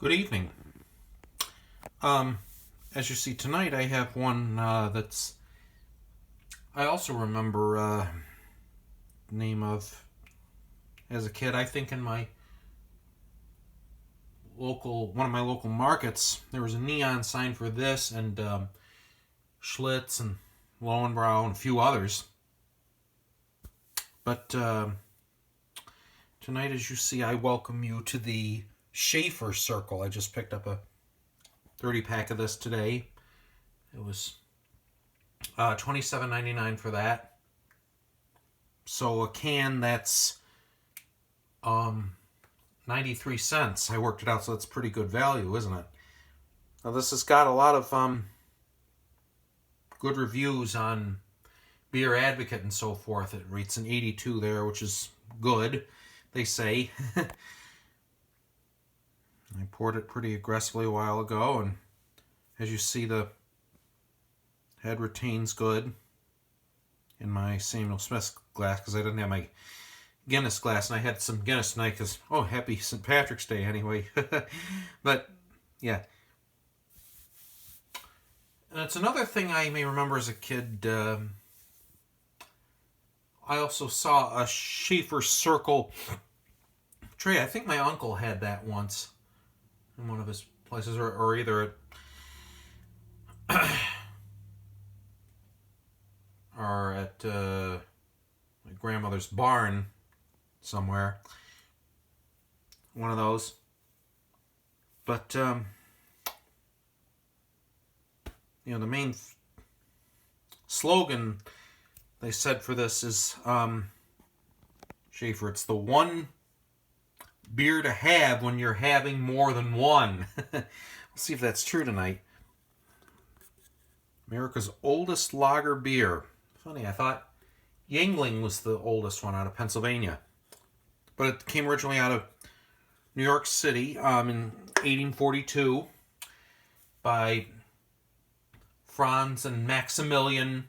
Good evening. As you see tonight, I have one that's. I also remember name of as a kid. I think in my one of my local markets, there was a neon sign for this and Schlitz and Lowenbrow and a few others. But tonight, as you see, I welcome you to the Schaefer Circle. I just picked up a 30-pack of this today. It was $27.99 for that. So a can that's 93 cents. I worked it out, so that's pretty good value, isn't it? Now this has got a lot of good reviews on Beer Advocate and so forth. It rates an 82 there, which is good, they say. I poured it pretty aggressively a while ago, and as you see, the head retains good in my Samuel Smith glass because I didn't have my Guinness glass, and I had some Guinness tonight because, happy St. Patrick's Day anyway. But, yeah. And it's another thing I may remember as a kid. I also saw a Schaefer Circle tray. I think my uncle had that once in one of his places, or either at or at my grandmother's barn somewhere. One of those. But, the main slogan they said for this is, Schaefer, it's the one beer to have when you're having more than one. We'll see if that's true tonight. America's oldest lager beer. Funny, I thought Yuengling was the oldest one out of Pennsylvania. But it came originally out of New York City in 1842 by Franz and Maximilian.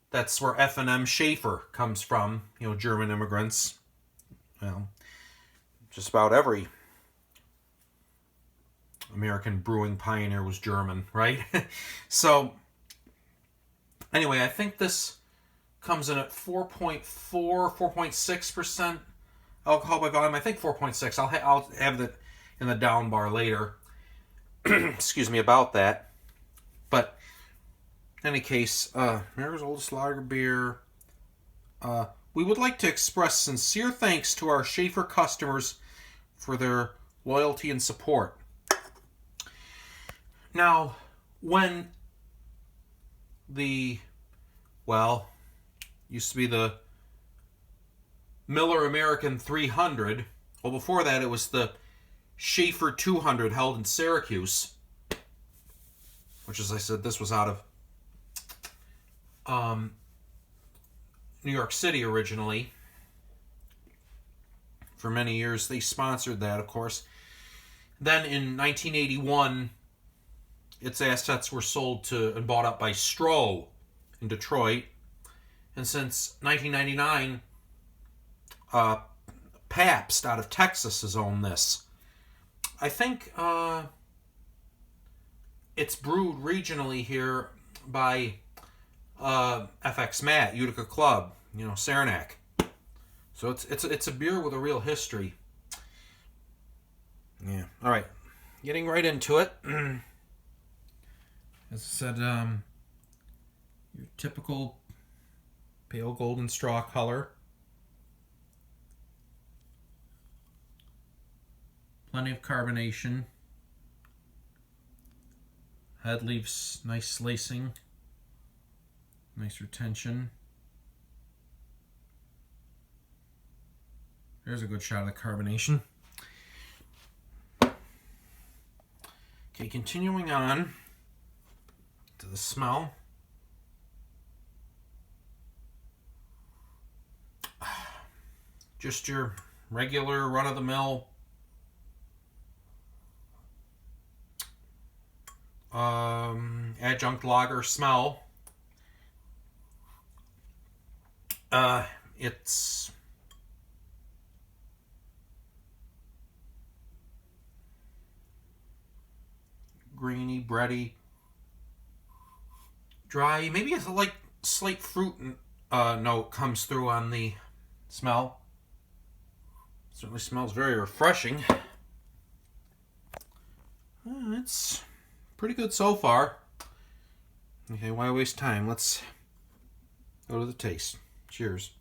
That's where F&M Schaefer comes from, German immigrants. Well, just about every American brewing pioneer was German, right? So, anyway, I think this comes in at 4.6% alcohol by volume. I think 4.6. I'll have it in the down bar later. Excuse me about that. But in any case, America's oldest lager beer. We would like to express sincere thanks to our Schaefer customers for their loyalty and support. Now, when used to be the Miller American 300. Well, before that, it was the Schaefer 200 held in Syracuse, which, as I said, this was out of New York City originally. For many years, they sponsored that, of course. Then in 1981, its assets were sold to and bought up by Stroh in Detroit. And since 1999, Pabst out of Texas has owned this. I think it's brewed regionally here by FX Matt, Utica Club, Saranac. So it's a beer with a real history. Yeah. All right. Getting right into it. As I said, your typical pale golden straw color. Plenty of carbonation. Head leaves nice lacing. Nice retention. There's a good shot of the carbonation. Okay, continuing on to the smell. Just your regular run-of-the-mill adjunct lager smell. It's grainy, bready, dry. Maybe it's like slight fruit note comes through on the smell. Certainly smells very refreshing. It's pretty good so far. Okay, why waste time? Let's go to the taste. Cheers.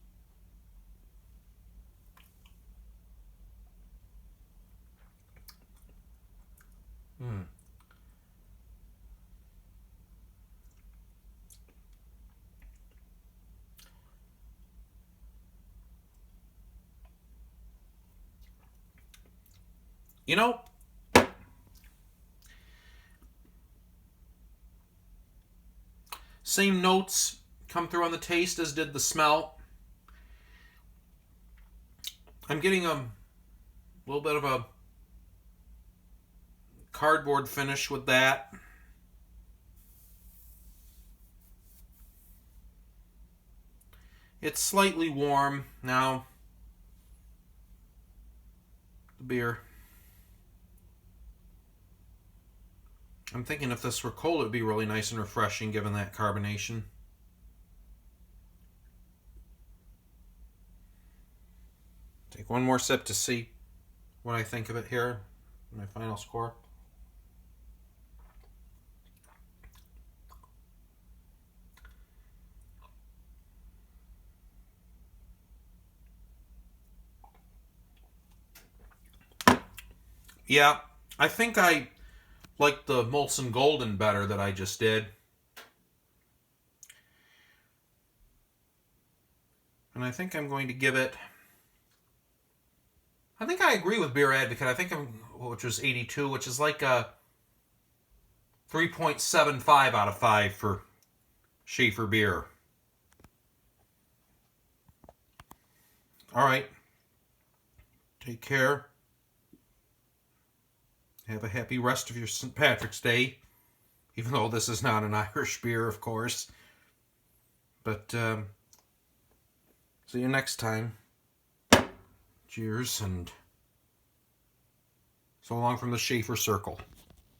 You know, same notes come through on the taste as did the smell. I'm getting a little bit of a cardboard finish with that. It's slightly warm now. The beer. I'm thinking if this were cold, it would be really nice and refreshing given that carbonation. Take one more sip to see what I think of it here. My final score. Yeah, I think I like the Molson Golden better that I just did. And I think I'm going to give it... I think I agree with Beer Advocate. I think which was 82, which is like a 3.75 out of 5 for Schaefer beer. All right. Take care. Have a happy rest of your St. Patrick's Day, even though this is not an Irish beer, of course. But see you next time. Cheers, and so long from the Schaefer Circle.